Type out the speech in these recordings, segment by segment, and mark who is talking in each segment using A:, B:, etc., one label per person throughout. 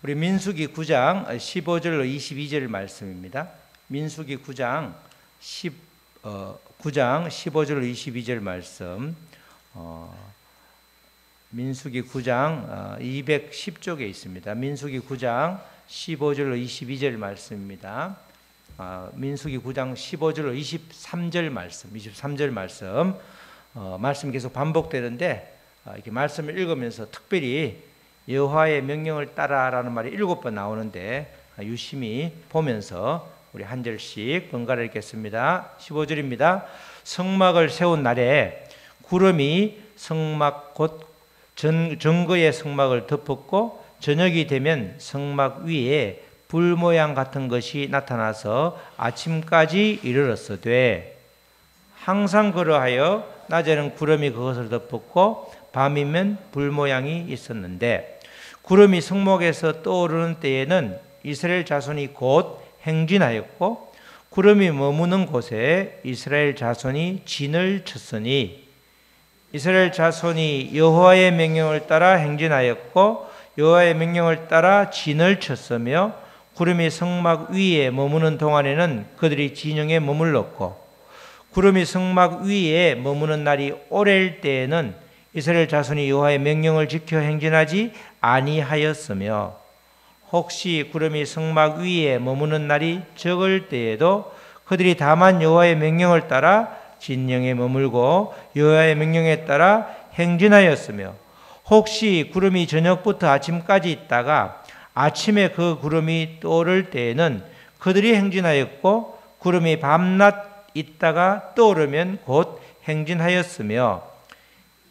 A: 우리 민수기 9장 15절로 22절 말씀입니다. 민수기 9장 15절로 22절 말씀, 민수기 9장 210쪽에 있습니다. 민수기 9장 15절로 22절 말씀입니다. 민수기 9장 15절로 23절 말씀, 말씀 계속 반복되는데 이렇게 말씀을 읽으면서 특별히 여호와의 명령을 따라라는 말이 7번 나오는데 유심히 보면서 우리 한 절씩 번갈아 읽겠습니다. 15절입니다. 성막을 세운 날에 구름이 성막 곧 정거의 성막을 덮었고 저녁이 되면 성막 위에 불 모양 같은 것이 나타나서 아침까지 이르렀으되 항상 그러하여 낮에는 구름이 그것을 덮었고 밤이면 불 모양이 있었는데 구름이 성막에서 떠오르는 때에는 이스라엘 자손이 곧 행진하였고 구름이 머무는 곳에 이스라엘 자손이 진을 쳤으니 이스라엘 자손이 여호와의 명령을 따라 행진하였고 여호와의 명령을 따라 진을 쳤으며 구름이 성막 위에 머무는 동안에는 그들이 진영에 머물렀고 구름이 성막 위에 머무는 날이 오래일 때에는 이스라엘 자손이 여호와의 명령을 지켜 행진하지 아니하였으며 혹시 구름이 성막 위에 머무는 날이 적을 때에도 그들이 다만 여호와의 명령을 따라 진영에 머물고 여호와의 명령에 따라 행진하였으며 혹시 구름이 저녁부터 아침까지 있다가 아침에 그 구름이 떠오를 때에는 그들이 행진하였고 구름이 밤낮 있다가 떠오르면 곧 행진하였으며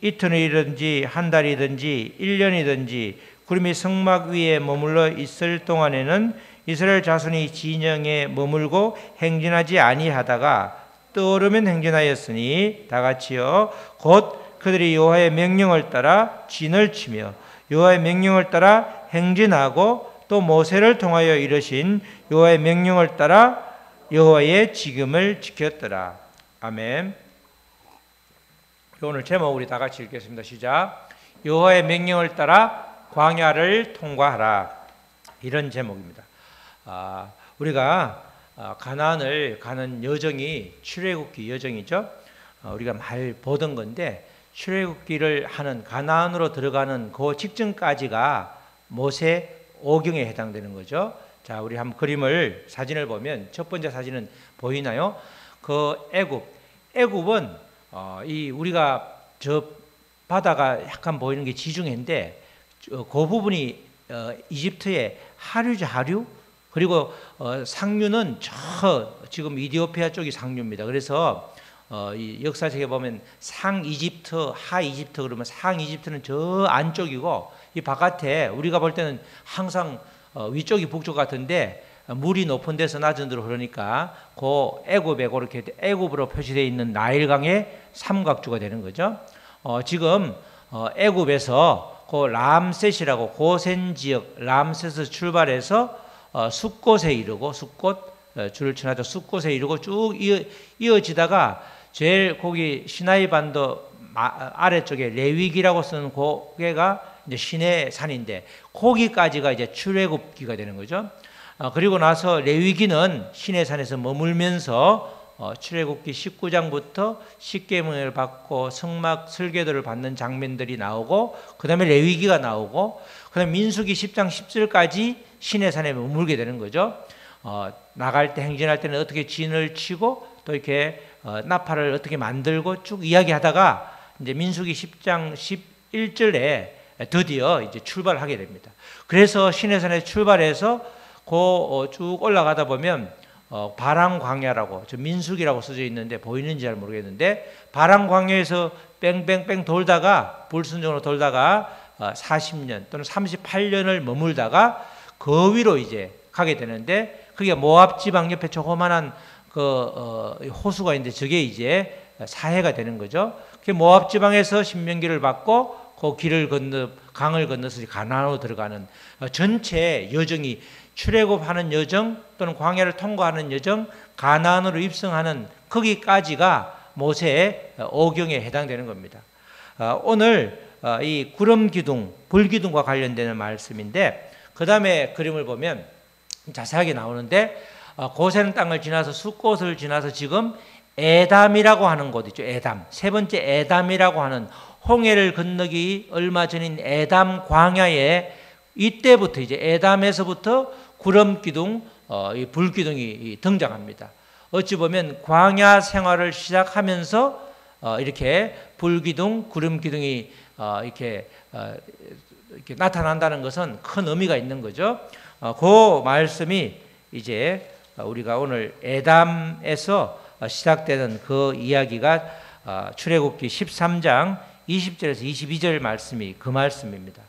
A: 이틀이든지 한 달이든지 1년이든지 구름이 성막 위에 머물러 있을 동안에는 이스라엘 자손이 진영에 머물고 행진하지 아니하다가 떠오르면 행진하였으니 다같이요 곧 그들이 여호와의 명령을 따라 진을 치며 여호와의 명령을 따라 행진하고 또 모세를 통하여 이르신 여호와의 명령을 따라 여호와의 지금을 지켰더라. 아멘. 오늘 제목 우리 다 같이 읽겠습니다. 시작. 여호와의 명령을 따라 광야를 통과하라. 이런 제목입니다. 우리가 가나안을 가는 여정이 출애굽기 여정이죠. 우리가 많이 보던 건데 출애굽기를 하는 가나안으로 들어가는 그 직전까지가 모세 오경에 해당되는 거죠. 자, 우리 한번 사진을 보면 첫 번째 사진은 보이나요? 그 애굽은 우리가 저 바다가 약간 보이는 게 지중해인데 그 부분이 이집트의 하류죠, 하류. 그리고 상류는 지금 이디오피아 쪽이 상류입니다. 그래서 이 역사책에 보면 상 이집트, 하 이집트 그러면 상 이집트는 저 안쪽이고 이 바깥에 우리가 볼 때는 항상 위쪽이 북쪽 같은데 물이 높은 데서 낮은 데로 흐르니까 그 애굽에 그렇게 애굽으로 표시되어 있는 나일강의 삼각주가 되는 거죠. 지금 애굽에서 그 람셋이라고 고센 지역 람셋에서 출발해서 숫곳에 이르고 숫곳 줄을 쳐놔도 숫곳에 이르고 쭉 이어지다가 제일 거기 시나이 반도 아래쪽에 레위기라고 쓰는 고개가 이제 시내 산인데 거기까지가 이제 출애굽기가 되는 거죠. 그리고 나서 레위기는 시내산에서 머물면서 출애굽기 19장부터 십계명을 받고 성막 설계도를 받는 장면들이 나오고 그 다음에 레위기가 나오고 그 다음에 민수기 10장 10절까지 시내산에 머물게 되는 거죠. 나갈 때 행진할 때는 어떻게 진을 치고 또 이렇게 나팔을 어떻게 만들고 쭉 이야기하다가 이제 민수기 10장 11절에 드디어 이제 출발하게 됩니다. 그래서 시내산에 출발해서 쭉 올라가다 보면 바람 광야라고 저 민수기라고 써져 있는데 보이는지 잘 모르겠는데 바람 광야에서 뺑뺑뺑 돌다가 불순종으로 돌다가 40년 또는 38년을 머물다가 그 위로 이제 가게 되는데 그게 모압 지방 옆에 조그만한 호수가 있는데 저게 이제 사해가 되는 거죠. 그 모압 지방에서 신명기를 받고 그 강을 건너서 가나안으로 들어가는 전체 여정이 출애굽하는 여정 또는 광야를 통과하는 여정, 가나안으로 입성하는 거기까지가 모세의 오경에 해당되는 겁니다. 오늘 이 구름 기둥, 불 기둥과 관련되는 말씀인데 그 다음에 그림을 보면 자세하게 나오는데 고센 땅을 지나서 숫곳을 지나서 지금 에담이라고 하는 곳 있죠. 에담. 세 번째 에담이라고 하는 홍해를 건너기 얼마 전인 에담 광야에 이때부터 이제 에담에서부터 구름기둥, 이 불기둥이 등장합니다. 어찌 보면 광야 생활을 시작하면서 이렇게 불기둥, 구름기둥이 이렇게 나타난다는 것은 큰 의미가 있는 거죠. 그 말씀이 이제 우리가 오늘 에담에서 시작되는 그 이야기가 출애굽기 13장 20절에서 22절 말씀이 그 말씀입니다.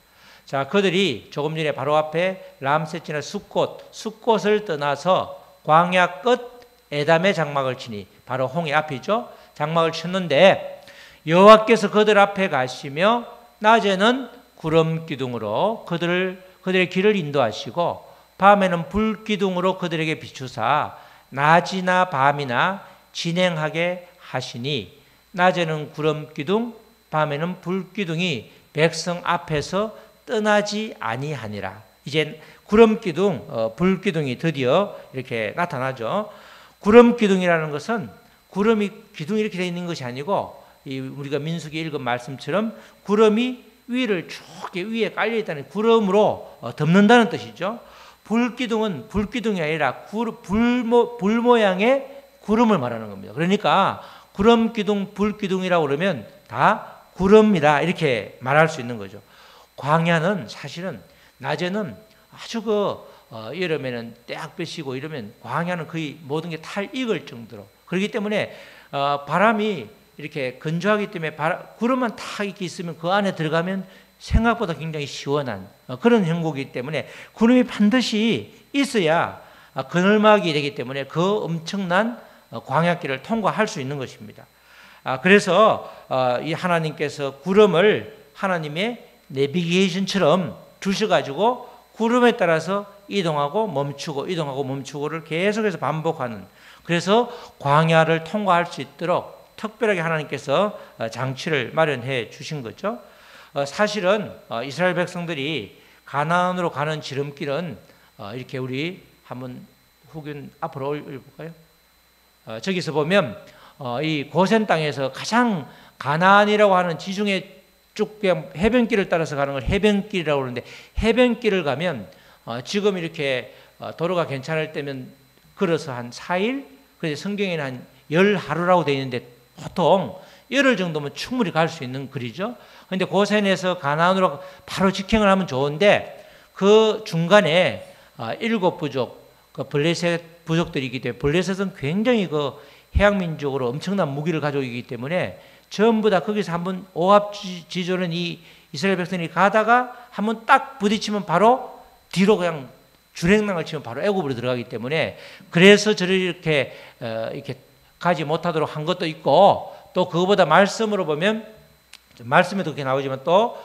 A: 자, 그들이 조금 전에 바로 앞에 람셋이나 숫곳을 떠나서 광야 끝 에담의 장막을 치니 바로 홍해 앞이죠. 장막을 쳤는데 여호와께서 그들 앞에 가시며 낮에는 구름 기둥으로 그들의 길을 인도하시고 밤에는 불 기둥으로 그들에게 비추사 낮이나 밤이나 진행하게 하시니 낮에는 구름 기둥 밤에는 불 기둥이 백성 앞에서 떠나지 아니하니라. 이제 구름 기둥, 불 기둥이 드디어 이렇게 나타나죠. 구름 기둥이라는 것은 구름이 기둥이 이렇게 되어 있는 것이 아니고 우리가 민수기 읽은 말씀처럼 구름이 위를 쭉 위에 깔려 있다는 구름으로 덮는다는 뜻이죠. 불기둥은 불기둥이 아니라 불 모양의 구름을 말하는 겁니다. 그러니까 구름 기둥, 불 기둥이라고 그러면 다 구름이다 이렇게 말할 수 있는 거죠. 광야는 사실은 낮에는 아주 여름에는 떼약볕이고 이러면 광야는 거의 모든 게 탈 익을 정도로 그렇기 때문에 바람이 이렇게 건조하기 때문에 구름만 탁 이렇게 있으면 그 안에 들어가면 생각보다 굉장히 시원한 그런 형국이기 때문에 구름이 반드시 있어야 그늘막이 되기 때문에 그 엄청난 광야길을 통과할 수 있는 것입니다. 그래서 이 하나님께서 구름을 하나님의 내비게이션처럼 주셔가지고 구름에 따라서 이동하고 멈추고 이동하고 멈추고를 계속해서 반복하는 그래서 광야를 통과할 수 있도록 특별하게 하나님께서 장치를 마련해 주신 거죠. 사실은 이스라엘 백성들이 가나안으로 가는 지름길은 이렇게 우리 한번 후균 앞으로 올려볼까요? 저기서 보면 이 고센 땅에서 가장 가나안이라고 하는 지중해 쭉 해변길을 따라서 가는 걸 해변길이라고 그러는데 해변길을 가면 지금 이렇게 도로가 괜찮을 때면 걸어서 한 4일, 그래서 성경에는 한 10하루라고 되어 있는데 보통 열흘 정도면 충분히 갈 수 있는 거리죠. 그런데 고센에서 가나안으로 바로 직행을 하면 좋은데 그 중간에 7부족, 그 블레셋 부족들이 있기 때문에 블레셋은 굉장히 그 해양민족으로 엄청난 무기를 가지고 있기 때문에 전부 다 거기서 한번 오합지졸은 이 이스라엘 백성이 가다가 한번 딱 부딪히면 바로 뒤로 그냥 주랭랑을 치면 바로 애굽으로 들어가기 때문에 그래서 저를 이렇게 가지 못하도록 한 것도 있고 또 그거보다 말씀으로 보면 말씀에도 그렇게 나오지만 또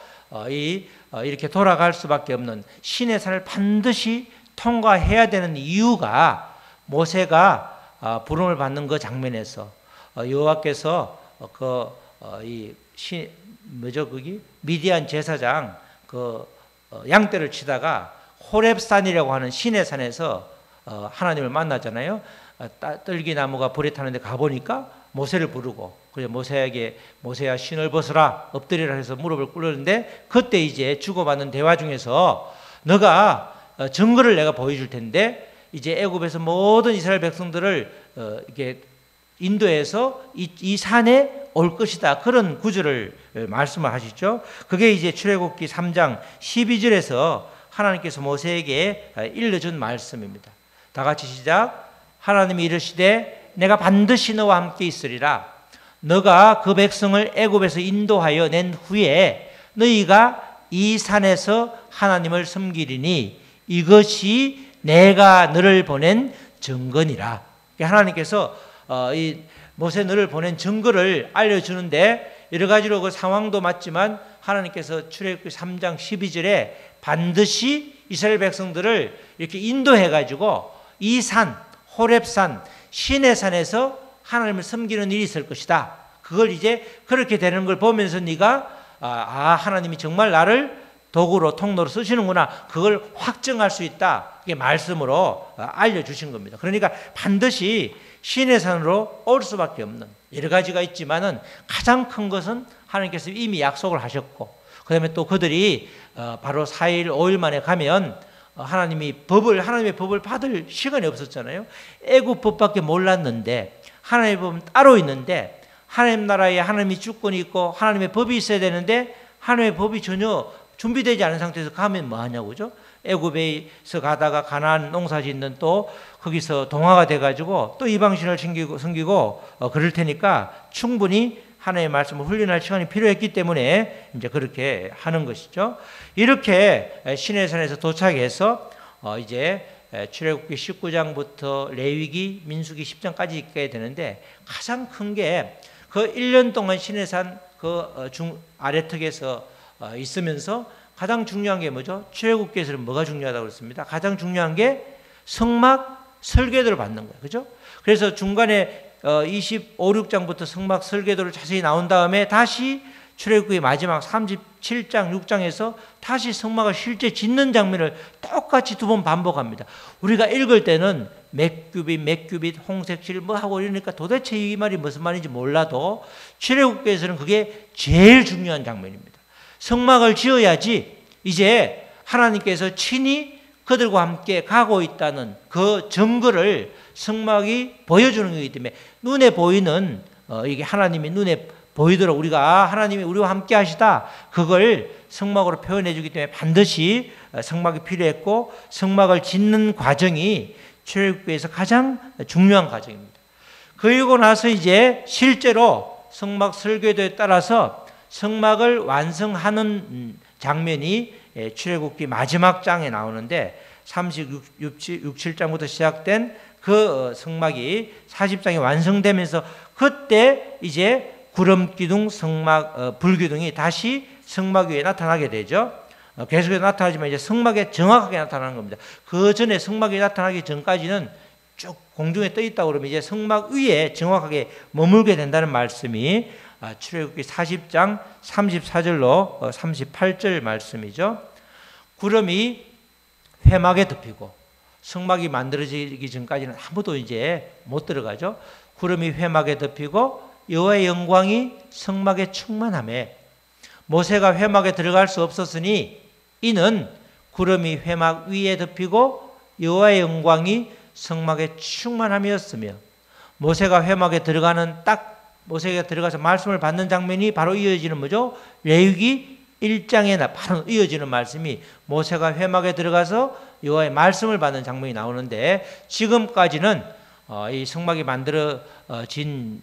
A: 이렇게 돌아갈 수밖에 없는 시내 산을 반드시 통과해야 되는 이유가 모세가 부름을 받는 그 장면에서 여호와께서 거기 미디안 제사장 양떼를 치다가 호렙산이라고 하는 시내산에서 하나님을 만나잖아요. 떨기나무가 불에 타는데 가보니까 모세를 부르고 그래서 모세에게 모세야 신을 벗어라 엎드리라 해서 무릎을 꿇었는데 그때 이제 주고받는 대화 중에서 너가 증거를 내가 보여줄 텐데 이제 애굽에서 모든 이스라엘 백성들을 이렇게 인도해서 이 산에 올 것이다 그런 구절을 말씀을 하시죠. 그게 이제 출애굽기 3장 12절에서 하나님께서 모세에게 일러준 말씀입니다. 다 같이 시작. 하나님이 이르시되 내가 반드시 너와 함께 있으리라. 너가 그 백성을 애굽에서 인도하여 낸 후에 너희가 이 산에서 하나님을 섬기리니 이것이 내가 너를 보낸 증거니라. 하나님께서 이 모세 너를 보낸 증거를 알려주는데 여러 가지로 그 상황도 맞지만 하나님께서 출애굽기 3장 12절에 반드시 이스라엘 백성들을 이렇게 인도해가지고 이 산, 호렙산, 시내산에서 하나님을 섬기는 일이 있을 것이다. 그걸 이제 그렇게 되는 걸 보면서 네가 하나님이 정말 나를 도구로 통로로 쓰시는구나. 그걸 확증할 수 있다. 이게 말씀으로 알려주신 겁니다. 그러니까 반드시 시내산으로 올 수밖에 없는 여러 가지가 있지만은 가장 큰 것은 하나님께서 이미 약속을 하셨고, 그 다음에 또 그들이 바로 4일, 5일 만에 가면 하나님의 법을 받을 시간이 없었잖아요. 애굽 법밖에 몰랐는데 하나님의 법은 따로 있는데, 하나님 나라에 하나님의 주권이 있고 하나님의 법이 있어야 되는데 하나님의 법이 전혀 준비되지 않은 상태에서 가면 뭐 하냐고, 그죠? 애굽에서 가다가 가나안 농사 짓는 또 거기서 동화가 돼가지고 또 이방신을 섬기고 그럴 테니까 충분히 하나님의 말씀을 훈련할 시간이 필요했기 때문에 이제 그렇게 하는 것이죠. 이렇게 시내산에서 도착해서 이제 출애굽기 19장부터 레위기, 민수기 10장까지 있게 되는데, 가장 큰 게 그 1년 동안 시내산 그 아래턱에서 있으면서 가장 중요한 게 뭐죠? 출애굽기에서는 뭐가 중요하다고 그랬습니다. 가장 중요한 게 성막 설계도를 받는 거예요. 그죠? 그래서 중간에 25, 6장부터 성막 설계도를 자세히 나온 다음에 다시 출애굽기 마지막 37장, 6장에서 다시 성막을 실제 짓는 장면을 똑같이 2번 반복합니다. 우리가 읽을 때는 몇 규빗, 홍색실 뭐 하고 이러니까 도대체 이 말이 무슨 말인지 몰라도 출애굽기에서는 그게 제일 중요한 장면입니다. 성막을 지어야지 이제 하나님께서 친히 그들과 함께 가고 있다는 그 증거를 성막이 보여주는 것이기 때문에, 눈에 보이는 이게 하나님이 눈에 보이도록 우리가 하나님이 우리와 함께 하시다, 그걸 성막으로 표현해 주기 때문에 반드시 성막이 필요했고, 성막을 짓는 과정이 출애굽기에서 가장 중요한 과정입니다. 그리고 나서 이제 실제로 성막 설계도에 따라서 성막을 완성하는 장면이 출애굽기 마지막 장에 나오는데, 36, 7장부터 시작된 그 성막이 40장이 완성되면서 그때 이제 구름기둥 성막, 불기둥이 다시 성막 위에 나타나게 되죠. 계속해서 나타나지만 이제 성막에 정확하게 나타나는 겁니다. 그 전에 성막이 나타나기 전까지는 쭉 공중에 떠 있다고 그러면 이제 성막 위에 정확하게 머물게 된다는 말씀이 출애굽기 40장 34절로 38절 말씀이죠. 구름이 회막에 덮이고, 성막이 만들어지기 전까지는 아무도 이제 못 들어가죠. 구름이 회막에 덮이고 여호와의 영광이 성막에 충만하며, 모세가 회막에 들어갈 수 없었으니 이는 구름이 회막 위에 덮이고 여호와의 영광이 성막에 충만함이었으며, 모세가 회막에 들어가는 모세가 들어가서 말씀을 받는 장면이 바로 이어지는 뭐죠? 레위기 1장에 바로 이어지는 말씀이 모세가 회막에 들어가서 여호와의 말씀을 받는 장면이 나오는데, 지금까지는 이 성막이 만들어진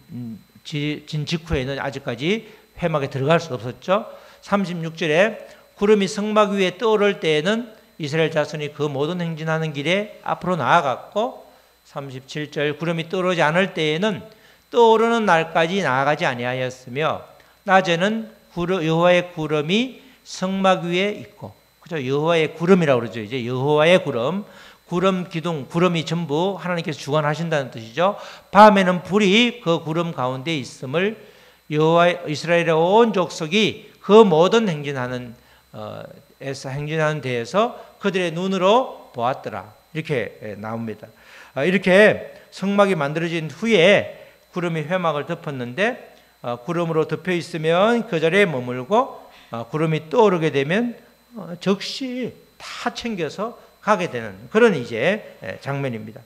A: 직후에는 아직까지 회막에 들어갈 수 없었죠. 36절에 구름이 성막 위에 떠오를 때에는 이스라엘 자손이 그 모든 행진하는 길에 앞으로 나아갔고, 37절 구름이 떠오르지 않을 때에는 떠오르는 날까지 나아가지 아니하였으며, 낮에는 여호와의 구름이 성막 위에 있고, 그죠? 여호와의 구름이라고 그러죠. 이제 여호와의 구름, 구름 기둥, 구름이 전부 하나님께서 주관하신다는 뜻이죠. 밤에는 불이 그 구름 가운데 있음을 여호와 이스라엘의 온 족속이 그 모든 행진하는 데에서 그들의 눈으로 보았더라. 이렇게 나옵니다. 이렇게 성막이 만들어진 후에 구름이 회막을 덮었는데, 구름으로 덮여 있으면 그 자리에 머물고, 구름이 떠오르게 되면 즉시 다 챙겨서 가게 되는 그런 이제 장면입니다.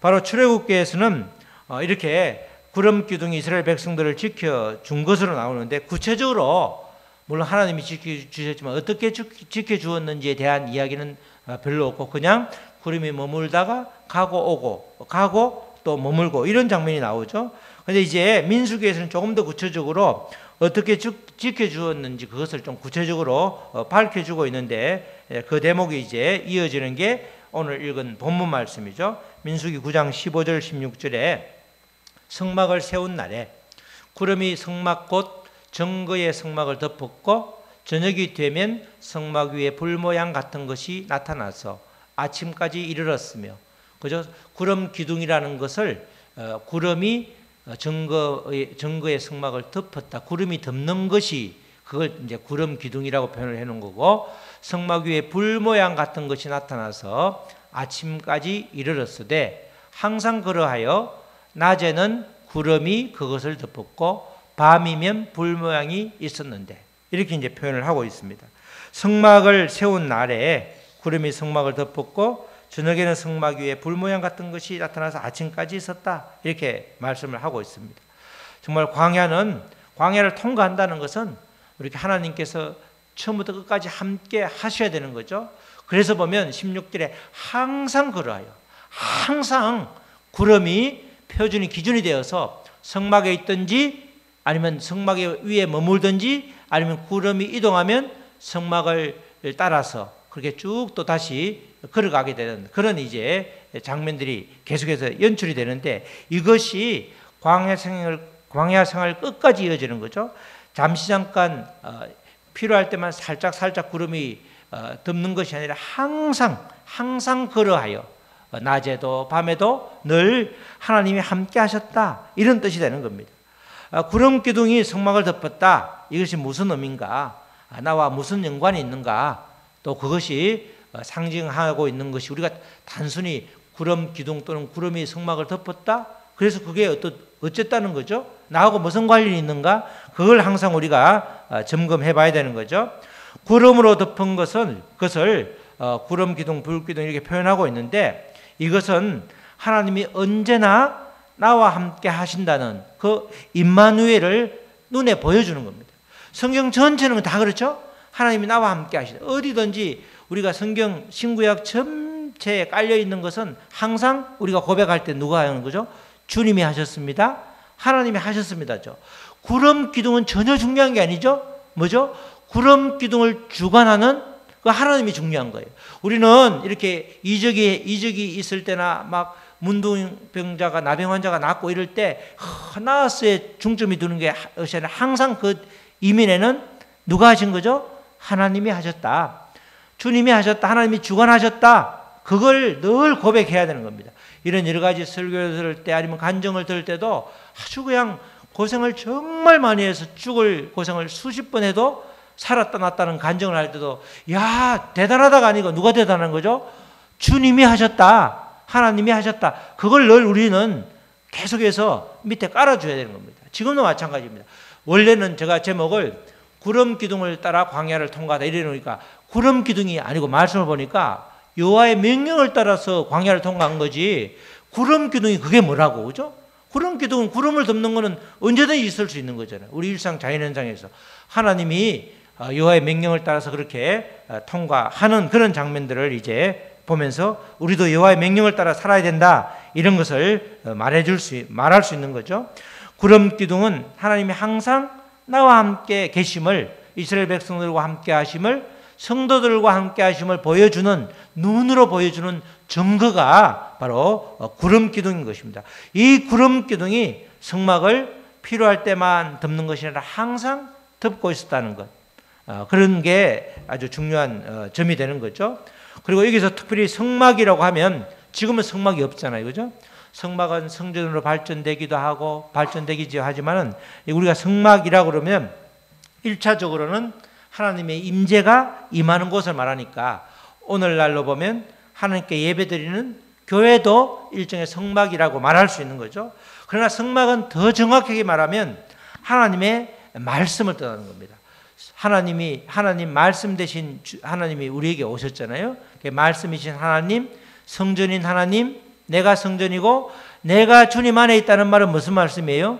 A: 바로 출애굽기에서는 이렇게 구름 기둥이 이스라엘 백성들을 지켜준 것으로 나오는데, 구체적으로 물론 하나님이 지켜주셨지만 어떻게 지켜주었는지에 대한 이야기는 별로 없고, 그냥 구름이 머물다가 가고 또 머물고 이런 장면이 나오죠. 그런데 이제 민수기에서는 조금 더 구체적으로 어떻게 지켜주었는지 그것을 좀 구체적으로 밝혀주고 있는데, 그 대목이 이제 이어지는 게 오늘 읽은 본문 말씀이죠. 민수기 9장 15절 16절에 성막을 세운 날에 구름이 성막 곧 정거의 성막을 덮었고, 저녁이 되면 성막 위에 불 모양 같은 것이 나타나서 아침까지 이르렀으며, 그죠? 구름 기둥이라는 것을 구름이 정거의 성막을 덮었다. 구름이 덮는 것이 그걸 이제 구름 기둥이라고 표현을 해놓은 거고, 성막 위에 불 모양 같은 것이 나타나서 아침까지 이르렀으되 항상 그러하여 낮에는 구름이 그것을 덮었고 밤이면 불 모양이 있었는데, 이렇게 이제 표현을 하고 있습니다. 성막을 세운 날에 구름이 성막을 덮었고 저녁에는 성막 위에 불 모양 같은 것이 나타나서 아침까지 있었다, 이렇게 말씀을 하고 있습니다. 정말 광야를 통과한다는 것은 이렇게 하나님께서 처음부터 끝까지 함께 하셔야 되는 거죠. 그래서 보면 16절에 항상 그러하여, 항상 구름이 표준이 기준이 되어서 성막에 있든지 아니면 성막 위에 머물든지 아니면 구름이 이동하면 성막을 따라서 그렇게 쭉 또 다시 걸어가게 되는 그런 이제 장면들이 계속해서 연출이 되는데, 이것이 광야 생활 끝까지 이어지는 거죠. 잠시 잠깐 필요할 때만 살짝 구름이 덮는 것이 아니라 항상 그러하여 낮에도 밤에도 늘 하나님이 함께 하셨다, 이런 뜻이 되는 겁니다. 구름 기둥이 성막을 덮었다, 이것이 무슨 의미인가, 나와 무슨 연관이 있는가, 또 그것이 상징하고 있는 것이 우리가 단순히 구름 기둥 또는 구름이 성막을 덮었다, 그래서 그게 어쨌다는 거죠. 나하고 무슨 관련이 있는가, 그걸 항상 우리가 점검해 봐야 되는 거죠. 구름으로 덮은 그것을 구름 기둥, 불 기둥 이렇게 표현하고 있는데, 이것은 하나님이 언제나 나와 함께 하신다는 그 임마누엘을 눈에 보여주는 겁니다. 성경 전체는 다 그렇죠. 하나님이 나와 함께 하시다. 어디든지 우리가 성경 신구약 전체에 깔려 있는 것은 항상 우리가 고백할 때 누가 하는 거죠? 주님이 하셨습니다. 하나님이 하셨습니다죠. 구름 기둥은 전혀 중요한 게 아니죠. 뭐죠? 구름 기둥을 주관하는 그 하나님이 중요한 거예요. 우리는 이렇게 이적이 있을 때나 막 문둥병자가 나병 환자가 낫고 이럴 때 나스에 중점이 두는 게 항상 그 이민에는 누가 하신 거죠? 하나님이 하셨다. 주님이 하셨다. 하나님이 주관하셨다. 그걸 늘 고백해야 되는 겁니다. 이런 여러 가지 설교를 들을 때 아니면 간증을 들을 때도 아주 그냥 고생을 정말 많이 해서 죽을 고생을 수십 번 해도 살았다 났다는 간증을 할 때도 야 대단하다가 아니고 누가 대단한 거죠? 주님이 하셨다. 하나님이 하셨다. 그걸 늘 우리는 계속해서 밑에 깔아줘야 되는 겁니다. 지금도 마찬가지입니다. 원래는 제가 제목을 구름 기둥을 따라 광야를 통과하다 이래 놓으니까 구름 기둥이 아니고 말씀을 보니까 여호와의 명령을 따라서 광야를 통과한 거지, 구름 기둥이 그게 뭐라고, 그죠? 구름 기둥은 구름을 덮는 거는 언제든지 있을 수 있는 거잖아요. 우리 일상 자연현상에서 하나님이 여호와의 명령을 따라서 그렇게 통과하는 그런 장면들을 이제 보면서 우리도 여호와의 명령을 따라 살아야 된다, 이런 것을 말할 수 있는 거죠. 구름 기둥은 하나님이 항상 나와 함께 계심을, 이스라엘 백성들과 함께 하심을, 성도들과 함께 하심을 보여주는, 눈으로 보여주는 증거가 바로 구름 기둥인 것입니다. 이 구름 기둥이 성막을 필요할 때만 덮는 것이 아니라 항상 덮고 있었다는 것, 그런 게 아주 중요한 점이 되는 거죠. 그리고 여기서 특별히 성막이라고 하면 지금은 성막이 없잖아요, 그죠? 성막은 성전으로 발전되기도 하고 발전되기도 하지만은 우리가 성막이라고 그러면 1차적으로는 하나님의 임재가 임하는 곳을 말하니까 오늘날로 보면 하나님께 예배드리는 교회도 일종의 성막이라고 말할 수 있는 거죠. 그러나 성막은 더 정확하게 말하면 하나님의 말씀을 뜻하는 겁니다. 하나님 말씀 대신 하나님이 우리에게 오셨잖아요. 말씀이신 하나님, 성전인 하나님, 내가 성전이고 내가 주님 안에 있다는 말은 무슨 말씀이에요?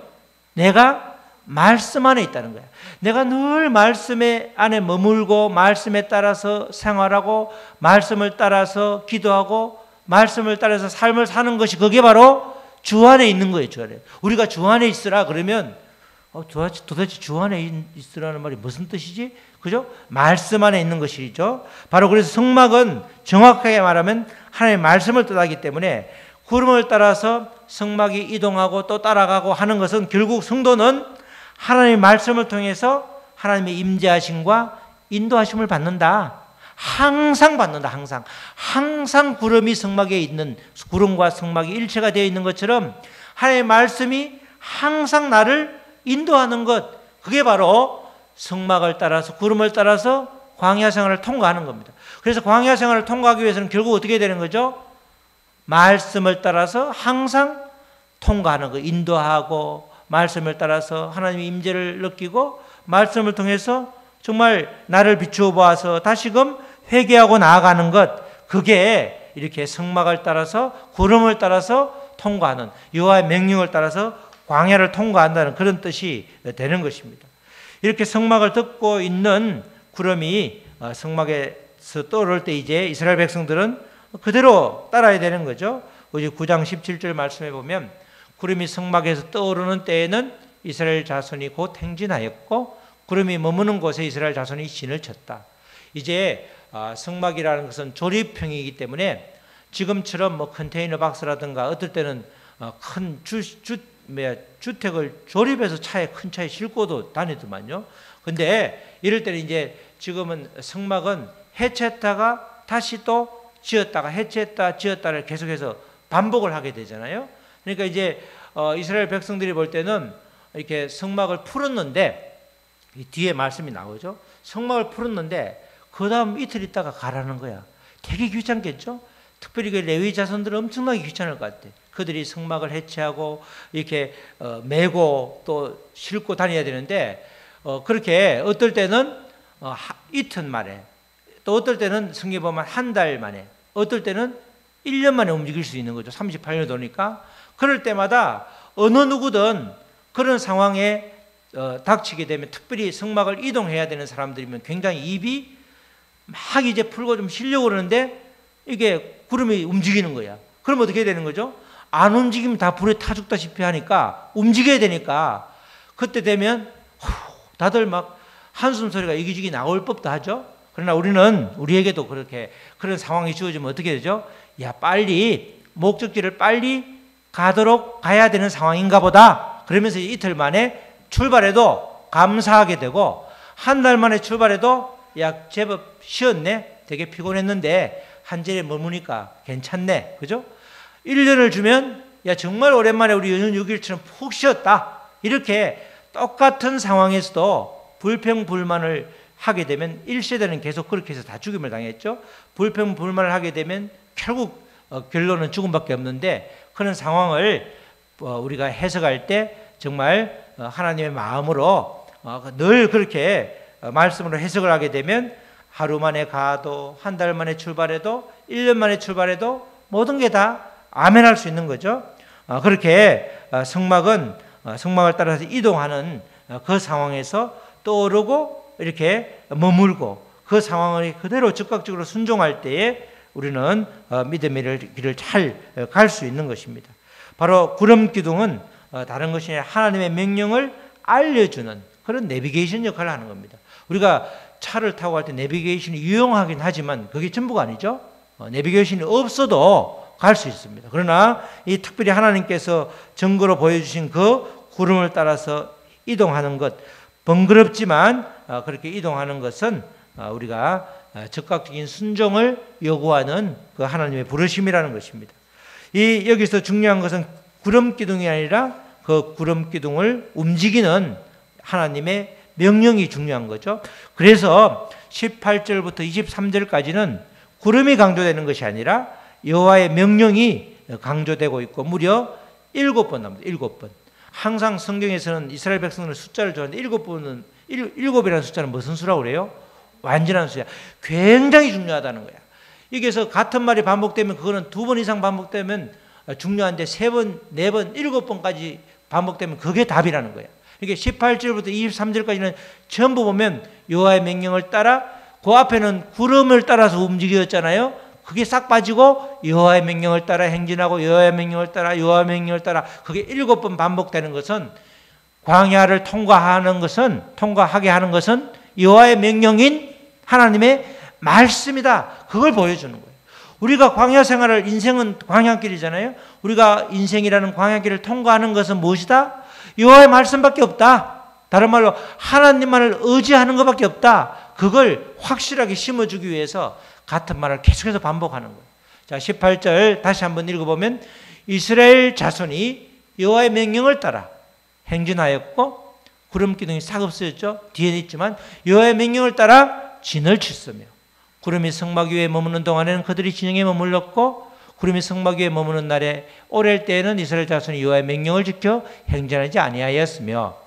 A: 내가 말씀 안에 있다는 거야. 내가 늘 말씀 안에 머물고 말씀에 따라서 생활하고 말씀을 따라서 기도하고 말씀을 따라서 삶을 사는 것이 그게 바로 주 안에 있는 거예요. 주 안에. 우리가 주 안에 있으라 그러면 도대체 주 안에 있으라는 말이 무슨 뜻이지? 그죠? 말씀 안에 있는 것이죠. 바로 그래서 성막은 정확하게 말하면 하나님의 말씀을 뜻하기 때문에 구름을 따라서 성막이 이동하고 또 따라가고 하는 것은 결국 성도는 하나님의 말씀을 통해서 하나님의 임재하심과 인도하심을 받는다. 항상 받는다. 항상 구름이 성막에 있는, 구름과 성막이 일체가 되어 있는 것처럼 하나님의 말씀이 항상 나를 인도하는 것, 그게 바로 성막을 따라서 구름을 따라서 광야 생활을 통과하는 겁니다. 그래서 광야 생활을 통과하기 위해서는 결국 어떻게 되는 거죠? 말씀을 따라서 항상 통과하는 거, 인도하고 말씀을 따라서 하나님의 임재를 느끼고 말씀을 통해서 정말 나를 비추어 보아서 다시금 회개하고 나아가는 것, 그게 이렇게 성막을 따라서 구름을 따라서 통과하는, 여호와의 명령을 따라서 광야를 통과한다는 그런 뜻이 되는 것입니다. 이렇게 성막을 덮고 있는 구름이 성막에서 떠오를 때 이제 이스라엘 백성들은 그대로 따라야 되는 거죠. 우리 9장 17절 말씀해 보면 구름이 성막에서 떠오르는 때에는 이스라엘 자손이 곧 행진하였고 구름이 머무는 곳에 이스라엘 자손이 진을 쳤다. 이제 성막이라는 것은 조립형이기 때문에 지금처럼 뭐 컨테이너 박스라든가 어떨 때는 큰 주택을 조립해서 큰 차에 싣고도 다니더만요. 근데 이럴 때는 이제 지금은 성막은 해체했다가 다시 또 지었다가 해체했다 지었다를 계속해서 반복을 하게 되잖아요. 그러니까 이제 이스라엘 백성들이 볼 때는 이렇게 성막을 풀었는데 뒤에 말씀이 나오죠. 성막을 풀었는데 그 다음 이틀 있다가 가라는 거야. 되게 귀찮겠죠. 특별히 그 레위 자손들은 엄청나게 귀찮을 것 같아. 그들이 성막을 해체하고 이렇게 메고 또 싣고 다녀야 되는데 그렇게 어떨 때는 이틀 만에, 또 어떨 때는 성경에 보면 한 달 만에, 어떨 때는 1년 만에 움직일 수 있는 거죠. 38년 도니까. 그럴 때마다 어느 누구든 그런 상황에 닥치게 되면, 특별히 성막을 이동해야 되는 사람들이면 굉장히 입이 막 이제 풀고 좀 쉬려고 그러는데 이게 구름이 움직이는 거야. 그럼 어떻게 되는 거죠? 안 움직이면 다 불에 타 죽다시피 하니까 움직여야 되니까 그때 되면 다들 막 한숨 소리가 이기저기 나올 법도 하죠. 그러나 우리에게도 그렇게 그런 상황이 주어지면 어떻게 되죠? 야, 빨리 목적지를 빨리 가야 되는 상황인가 보다. 그러면서 이틀 만에 출발해도 감사하게 되고, 한 달 만에 출발해도 야, 제법 쉬었네, 되게 피곤했는데 한 자리에 머무니까 괜찮네, 그죠? 1년을 주면 야, 정말 오랜만에 우리 연휴 6일처럼 푹 쉬었다. 이렇게 똑같은 상황에서도 불평불만을 하게 되면 1세대는 계속 그렇게 해서 다 죽임을 당했죠. 불평불만을 하게 되면 결국 결론은 죽음밖에 없는데, 그런 상황을 우리가 해석할 때 정말 하나님의 마음으로 늘 그렇게 말씀으로 해석을 하게 되면 하루 만에 가도 한 달 만에 출발해도 1년 만에 출발해도 모든 게 다 아멘할 수 있는 거죠. 그렇게 성막을 따라서 이동하는 그 상황에서 떠오르고 이렇게 머물고 그 상황을 그대로 즉각적으로 순종할 때에 우리는 믿음의 길을 잘 갈 수 있는 것입니다. 바로 구름 기둥은 다른 것이 아니라 하나님의 명령을 알려주는 그런 내비게이션 역할을 하는 겁니다. 우리가 차를 타고 갈 때 내비게이션이 유용하긴 하지만 그게 전부가 아니죠. 내비게이션이 없어도 갈 수 있습니다. 그러나 이 특별히 하나님께서 증거로 보여주신 그 구름을 따라서 이동하는 것, 번거롭지만 그렇게 이동하는 것은 우리가 즉각적인 순종을 요구하는 그 하나님의 부르심이라는 것입니다. 여기서 중요한 것은 구름 기둥이 아니라 그 구름 기둥을 움직이는 하나님의 명령이 중요한 거죠. 그래서 18절부터 23절까지는 구름이 강조되는 것이 아니라 여호와의 명령이 강조되고 있고 무려 7번 나옵니다. 7번. 항상 성경에서는 이스라엘 백성들은 숫자를 좋아하는데 7이라는 숫자는 무슨 수라고 그래요? 완전한 수야. 굉장히 중요하다는 거야. 여기서 같은 말이 반복되면 그거는 2번 이상 반복되면 중요한데 3번, 4번, 7번까지 반복되면 그게 답이라는 거야. 이게 18절부터 23절까지는 전부 보면 여호와의 명령을 따라, 그 앞에는 구름을 따라서 움직였잖아요. 그게 싹 빠지고 여호와의 명령을 따라 행진하고 여호와의 명령을 따라 여호와의 명령을 따라, 그게 7번 반복되는 것은, 광야를 통과하게 하는 것은 여호와의 명령인 하나님의 말씀이다. 그걸 보여주는 거예요. 우리가 광야 생활을, 인생은 광야길이잖아요. 우리가 인생이라는 광야길을 통과하는 것은 무엇이다? 여호와의 말씀밖에 없다. 다른 말로 하나님만을 의지하는 것밖에 없다. 그걸 확실하게 심어주기 위해서 같은 말을 계속해서 반복하는 거예요. 자, 18절 다시 한번 읽어보면 이스라엘 자손이 여호와의 명령을 따라 행진하였고 구름 기둥이 싹 없어졌죠. 뒤에 있지만 여호와의 명령을 따라 진을 쳤으며 구름이 성막 위에 머무는 동안에는 그들이 진영에 머물렀고 구름이 성막 위에 머무는 날에 오렐 때에는 이스라엘 자손이 여호와의 명령을 지켜 행전하지 아니하였으며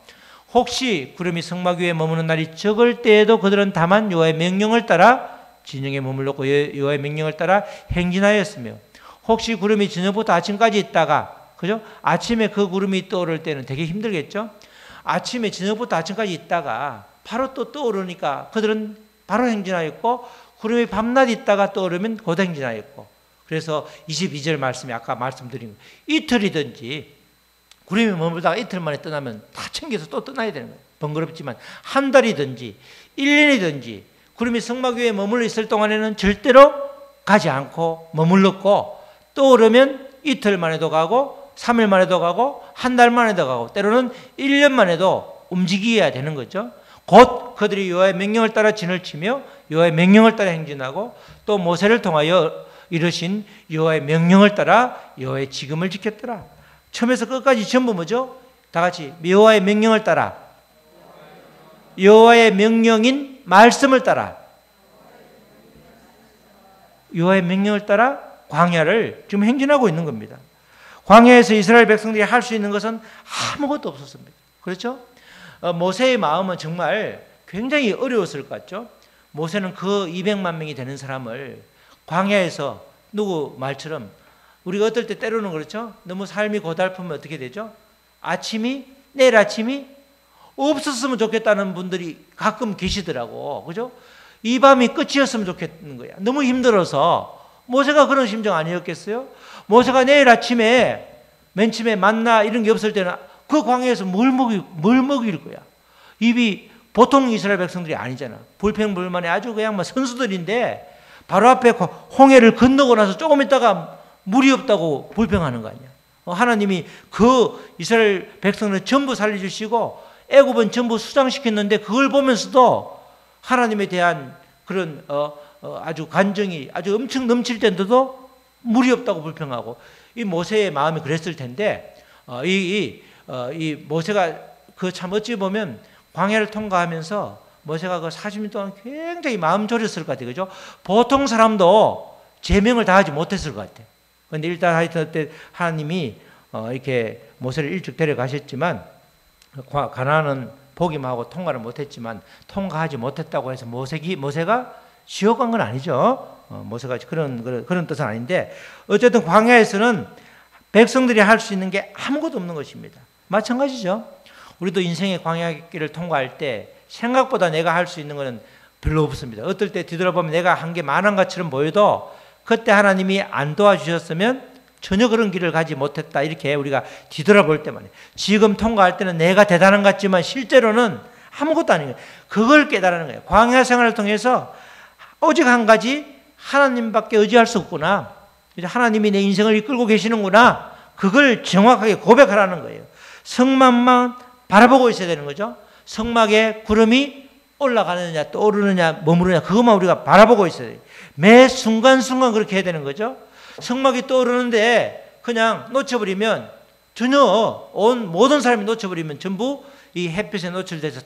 A: 혹시 구름이 성막 위에 머무는 날이 적을 때에도 그들은 다만 여호와의 명령을 따라 진영에 머물렀고 여호와의 명령을 따라 행진하였으며 혹시 구름이 저녁부터 아침까지 있다가 그죠? 아침에 그 구름이 떠오를 때는 되게 힘들겠죠? 아침에 저녁부터 아침까지 있다가 바로 또 떠오르니까 그들은 바로 행진하였고 구름이 밤낮 있다가 떠오르면 곧 행진하였고 그래서 22절 말씀이 아까 말씀드린 거 이틀이든지 구름이 머물다가 이틀 만에 떠나면 다 챙겨서 또 떠나야 되는 거예요. 번거롭지만 한 달이든지 1년이든지 구름이 성막 위에 머물러 있을 동안에는 절대로 가지 않고 머물렀고 떠오르면 이틀 만에도 가고 3일 만에도 가고 한 달 만에도 가고 때로는 1년 만에도 움직여야 되는 거죠. 곧 그들이 여호와의 명령을 따라 진을 치며 여호와의 명령을 따라 행진하고 또 모세를 통하여 이르신 여호와의 명령을 따라 여호와의 지금을 지켰더라. 처음에서 끝까지 전부 뭐죠? 다 같이 여호와의 명령을 따라 여호와의 명령인 말씀을 따라 여호와의 명령을 따라 광야를 지금 행진하고 있는 겁니다. 광야에서 이스라엘 백성들이 할 수 있는 것은 아무것도 없었습니다. 그렇죠? 모세의 마음은 정말 굉장히 어려웠을 것 같죠? 모세는 그 200만 명이 되는 사람을 광야에서 누구 말처럼 우리가 어떨 때 때로는 그렇죠? 너무 삶이 고달프면 어떻게 되죠? 내일 아침이 없었으면 좋겠다는 분들이 가끔 계시더라고. 그죠? 이 밤이 끝이었으면 좋겠는 거야. 너무 힘들어서. 모세가 그런 심정 아니었겠어요? 모세가 내일 아침에 맨 처음에 만나 이런 게 없을 때는 그 광야에서 뭘 먹일 거야? 입이 보통 이스라엘 백성들이 아니잖아. 불평불만이 아주 그냥 선수들인데 바로 앞에 홍해를 건너고 나서 조금 있다가 물이 없다고 불평하는 거 아니야. 하나님이 그 이스라엘 백성을 전부 살려주시고 애굽은 전부 수장시켰는데 그걸 보면서도 하나님에 대한 그런 아주 간정이 아주 엄청 넘칠 텐데도 물이 없다고 불평하고 이 모세의 마음이 그랬을 텐데 이 모세가 그 참 어찌 보면 광야를 통과하면서 모세가 그 40년 동안 굉장히 마음 졸였을 것 같아요. 그죠? 보통 사람도 제명을 다하지 못했을 것 같아요. 그런데 일단 하여튼 그때 하나님이 이렇게 모세를 일찍 데려가셨지만 가나안은 보기만 하고 통과를 못했지만 통과하지 못했다고 해서 모세가 지옥 간 건 아니죠. 모세가 그런 뜻은 아닌데 어쨌든 광야에서는 백성들이 할 수 있는 게 아무것도 없는 것입니다. 마찬가지죠. 우리도 인생의 광야길을 통과할 때 생각보다 내가 할 수 있는 것은 별로 없습니다. 어떨 때 뒤돌아보면 내가 한 게 많은 것처럼 보여도 그때 하나님이 안 도와주셨으면 전혀 그런 길을 가지 못했다. 이렇게 우리가 뒤돌아볼 때만 지금 통과할 때는 내가 대단한 것 같지만 실제로는 아무것도 아닌 거예요. 그걸 깨달는 거예요. 광야 생활을 통해서 오직 한 가지 하나님밖에 의지할 수 없구나. 하나님이 내 인생을 이끌고 계시는구나. 그걸 정확하게 고백하라는 거예요. 성막만 바라보고 있어야 되는 거죠. 성막에 구름이 올라가느냐 떠오르느냐 머무르느냐 그것만 우리가 바라보고 있어야 돼요. 매 순간순간 그렇게 해야 되는 거죠. 성막이 떠오르는데 그냥 놓쳐버리면 전혀 모든 사람이 놓쳐버리면 전부 이 햇빛에 노출돼서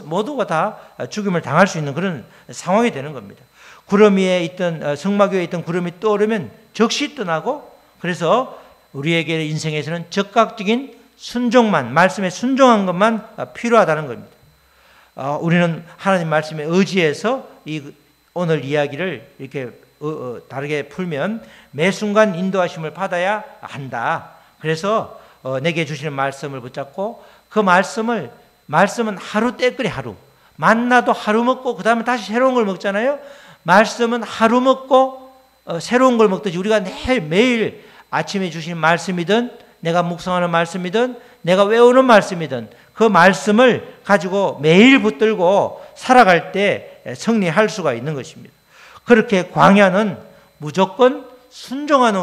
A: 모두가 다 죽임을 당할 수 있는 그런 상황이 되는 겁니다. 구름 위에 있던 성막 위에 있던 구름이 떠오르면 즉시 떠나고 그래서 우리에게 인생에서는 적극적인 순종만 말씀에 순종한 것만 필요하다는 겁니다. 우리는 하나님 말씀에 의지해서 오늘 이야기를 이렇게 다르게 풀면 매 순간 인도하심을 받아야 한다. 그래서 내게 주시는 말씀을 붙잡고 그 말씀은 하루 때거리 하루 만나도 하루 먹고 그 다음에 다시 새로운 걸 먹잖아요. 말씀은 하루 먹고 새로운 걸 먹듯이 우리가 매일 아침에 주시는 말씀이든 내가 묵상하는 말씀이든 내가 외우는 말씀이든 그 말씀을 가지고 매일 붙들고 살아갈 때 승리할 수가 있는 것입니다. 그렇게 광야는 무조건 순종하는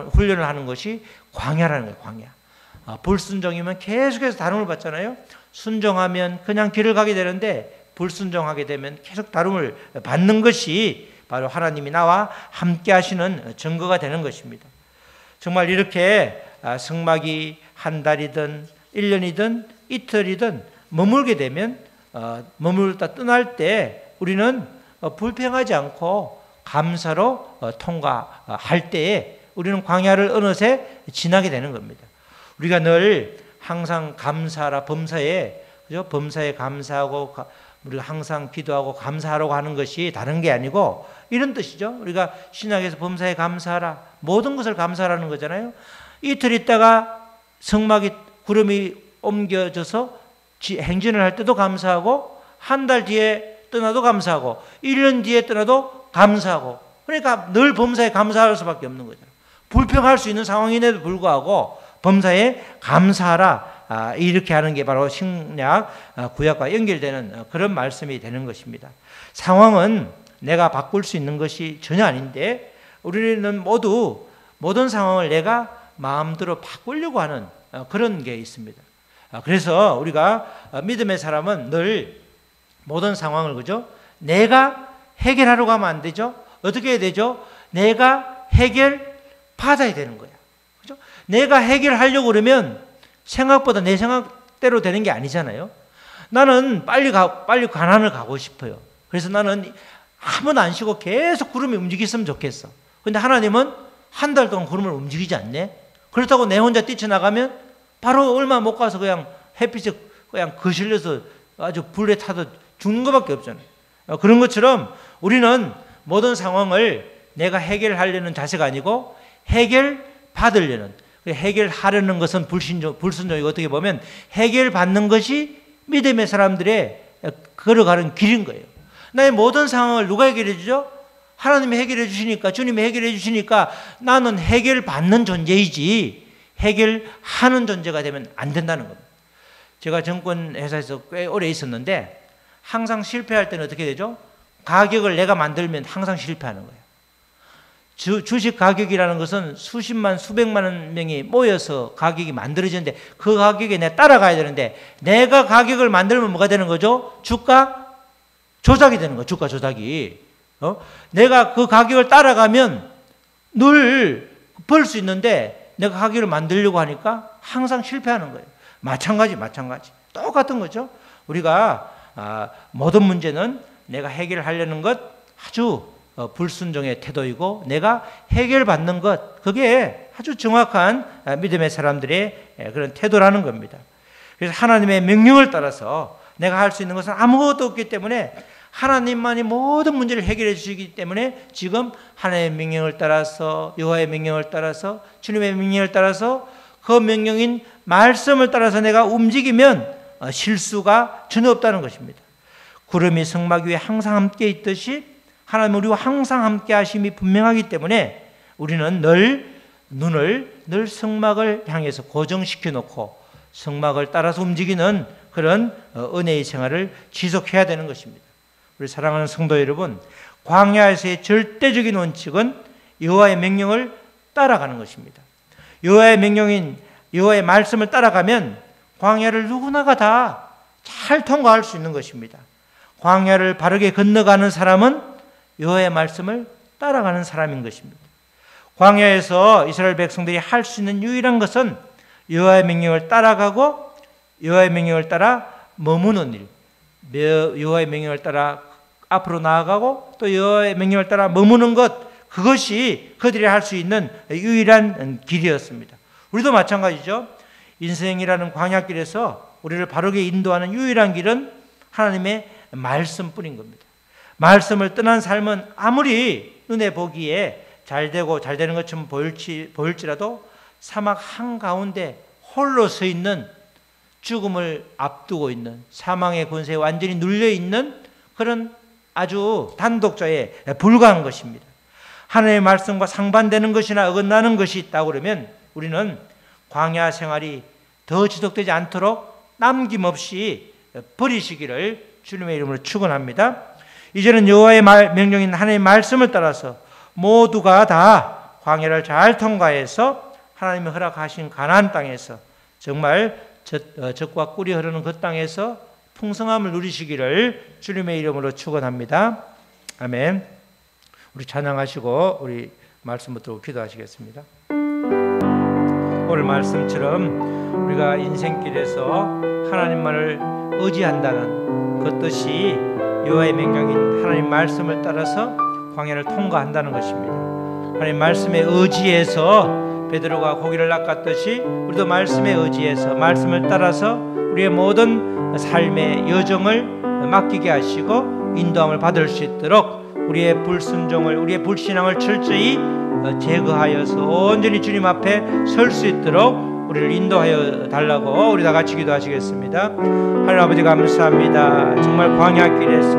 A: 훈련을 하는 것이 광야라는 거예요. 광야. 불순종이면 계속해서 다름을 받잖아요. 순종하면 그냥 길을 가게 되는데 불순종하게 되면 계속 다름을 받는 것이 바로 하나님이 나와 함께 하시는 증거가 되는 것입니다. 정말 이렇게 성막이 한 달이든 1년이든 이틀이든 머물게 되면 머물다 떠날 때 우리는 불평하지 않고 감사로 통과할 때에 우리는 광야를 어느새 지나게 되는 겁니다. 우리가 늘 항상 감사라 범사에, 그죠? 범사에 감사하고 우리가 항상 기도하고 감사하라고 하는 것이 다른 게 아니고 이런 뜻이죠. 우리가 신약에서 범사에 감사하라, 모든 것을 감사하라는 거잖아요. 이틀 있다가 성막이 구름이 옮겨져서 행진을 할 때도 감사하고, 한 달 뒤에 떠나도 감사하고, 1년 뒤에 떠나도 감사하고, 그러니까 늘 범사에 감사할 수밖에 없는 거죠. 불평할 수 있는 상황임에도 불구하고 범사에 감사하라, 이렇게 하는 게 바로 신약 구약과 연결되는 그런 말씀이 되는 것입니다. 상황은 내가 바꿀 수 있는 것이 전혀 아닌데 우리는 모두 모든 상황을 내가 마음대로 바꾸려고 하는 그런 게 있습니다. 그래서 우리가 믿음의 사람은 늘 모든 상황을, 그죠? 내가 해결하려고 하면 안 되죠. 어떻게 해야 되죠? 내가 해결 받아야 되는 거야. 그죠? 내가 해결하려고 그러면 생각보다 내 생각대로 되는 게 아니잖아요. 나는 빨리 가나안을 가고 싶어요. 그래서 나는 한 번 안 쉬고 계속 구름이 움직였으면 좋겠어. 근데 하나님은 한 달 동안 구름을 움직이지 않네. 그렇다고 내 혼자 뛰쳐나가면 바로 얼마 못 가서 그냥 햇빛에 그냥 거실려서 아주 불에 타도 죽는 것밖에 없잖아요. 그런 것처럼 우리는 모든 상황을 내가 해결하려는 자세가 아니고 해결받으려는, 해결하려는 것은 불순종이고 어떻게 보면 해결받는 것이 믿음의 사람들의 걸어가는 길인 거예요. 나의 모든 상황을 누가 해결해 주죠? 하나님이 해결해 주시니까, 주님이 해결해 주시니까 나는 해결받는 존재이지 해결하는 존재가 되면 안 된다는 겁니다. 제가 정권회사에서 꽤 오래 있었는데 항상 실패할 때는 어떻게 되죠? 가격을 내가 만들면 항상 실패하는 거예요. 주식 가격이라는 것은 수십만, 수백만 명이 모여서 가격이 만들어지는데 그 가격에 내가 따라가야 되는데 내가 가격을 만들면 뭐가 되는 거죠? 주가 조작이 되는 거예요. 주가 조작이. 내가 그 가격을 따라가면 늘 벌 수 있는데 내가 가격을 만들려고 하니까 항상 실패하는 거예요. 마찬가지. 똑같은 거죠. 우리가 모든 문제는 내가 해결하려는 것 아주 불순종의 태도이고 내가 해결받는 것, 그게 아주 정확한 믿음의 사람들의 그런 태도라는 겁니다. 그래서 하나님의 명령을 따라서 내가 할 수 있는 것은 아무것도 없기 때문에 하나님만이 모든 문제를 해결해 주시기 때문에 지금 하나님의 명령을 따라서, 여호와의 명령을 따라서, 주님의 명령을 따라서, 그 명령인 말씀을 따라서 내가 움직이면 실수가 전혀 없다는 것입니다. 구름이 성막 위에 항상 함께 있듯이 하나님은 우리와 항상 함께 하심이 분명하기 때문에 우리는 눈을 성막을 향해서 고정시켜 놓고 성막을 따라서 움직이는 그런 은혜의 생활을 지속해야 되는 것입니다. 우리 사랑하는 성도 여러분, 광야에서의 절대적인 원칙은 여호와의 명령을 따라가는 것입니다. 여호와의 명령인 여호와의 말씀을 따라가면 광야를 누구나가 다 잘 통과할 수 있는 것입니다. 광야를 바르게 건너가는 사람은 여호와의 말씀을 따라가는 사람인 것입니다. 광야에서 이스라엘 백성들이 할 수 있는 유일한 것은 여호와의 명령을 따라가고 여호와의 명령을 따라 머무는 일, 여호와의 명령을 따라 앞으로 나아가고 또 여호와의 명령을 따라 머무는 것, 그것이 그들이 할 수 있는 유일한 길이었습니다. 우리도 마찬가지죠. 인생이라는 광야길에서 우리를 바르게 인도하는 유일한 길은 하나님의 말씀뿐인 겁니다. 말씀을 떠난 삶은 아무리 눈에 보기에 잘되고 잘되는 것처럼 보일지라도 사막 한가운데 홀로 서 있는, 죽음을 앞두고 있는, 사망의 권세에 완전히 눌려있는 그런 아주 단독자에 불과한 것입니다. 하나님의 말씀과 상반되는 것이나 어긋나는 것이 있다고 그러면 우리는 광야 생활이 더 지속되지 않도록 남김없이 버리시기를 주님의 이름으로 축원합니다. 이제는 여호와의 명령인 하나님의 말씀을 따라서 모두가 다 광야를 잘 통과해서 하나님이 허락하신 가나안 땅에서 정말 젖과 꿀이 흐르는 그 땅에서 풍성함을 누리시기를 주님의 이름으로 축원합니다. 아멘. 우리 찬양하시고 우리 말씀부터 기도하시겠습니다. 오늘 말씀처럼 우리가 인생길에서 하나님만을 의지한다는 그 뜻이 여호와의 명령인 하나님 말씀을 따라서 광야를 통과한다는 것입니다. 하나님 말씀에 의지해서 베드로가 고기를 낚았듯이 우리도 말씀에 의지해서 말씀을 따라서 우리의 모든 삶의 여정을 맡기게 하시고 인도함을 받을 수 있도록 우리의 불순종을, 우리의 불신앙을 철저히 제거하여서 온전히 주님 앞에 설 수 있도록 우리를 인도하여 달라고 우리 다 같이 기도하시겠습니다. 하나님 아버지 감사합니다. 정말 광야길에서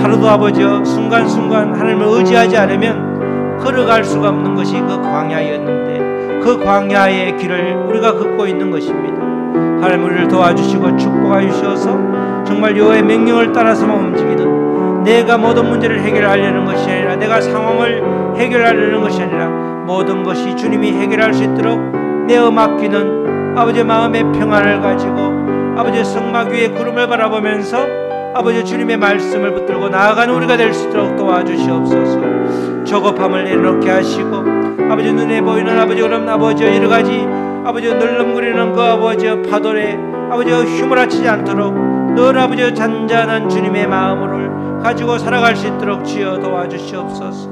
A: 하루도 아버지 순간순간 하나님을 의지하지 않으면 걸어갈 수가 없는 것이 그 광야였는데 그 광야의 길을 우리가 걷고 있는 것입니다. 하나님 우리를 도와주시고 축복하여 주셔서 정말 여호와의 명령을 따라서만 움직이는, 내가 모든 문제를 해결하려는 것이 아니라 내가 상황을 해결하려는 것이 아니라 모든 것이 주님이 해결할 수 있도록 내어 맡기는 아버지의 마음의 평안을 가지고 아버지의 성막 위에 구름을 바라보면서 아버지 주님의 말씀을 붙들고 나아가는 우리가 될 수 있도록 도와주시옵소서. 조급함을 내려놓게 하시고 아버지 눈에 보이는 아버지 그런 아버지 여러 가지 아버지 널름거리는 그 아버지 파도에 아버지 휘몰아치지 않도록 늘 아버지 잔잔한 주님의 마음을 가지고 살아갈 수 있도록 주여 도와주시옵소서.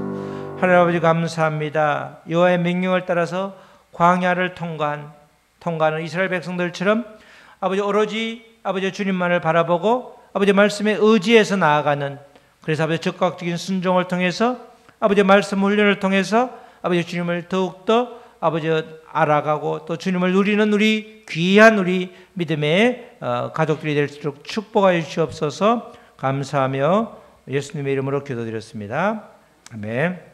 A: 하나님 아버지 감사합니다. 여호와의 명령을 따라서 광야를 통과하는 이스라엘 백성들처럼 아버지 오로지 아버지 주님만을 바라보고 아버지 말씀에 의지해서 나아가는, 그래서 아버지 적극적인 순종을 통해서 아버지 말씀 훈련을 통해서 아버지 주님을 더욱더 아버지 알아가고 또 주님을 누리는 우리 귀한 우리 믿음의 가족들이 될 수 있도록 축복하여 주시옵소서. 감사하며 예수님의 이름으로 기도드렸습니다. 아멘.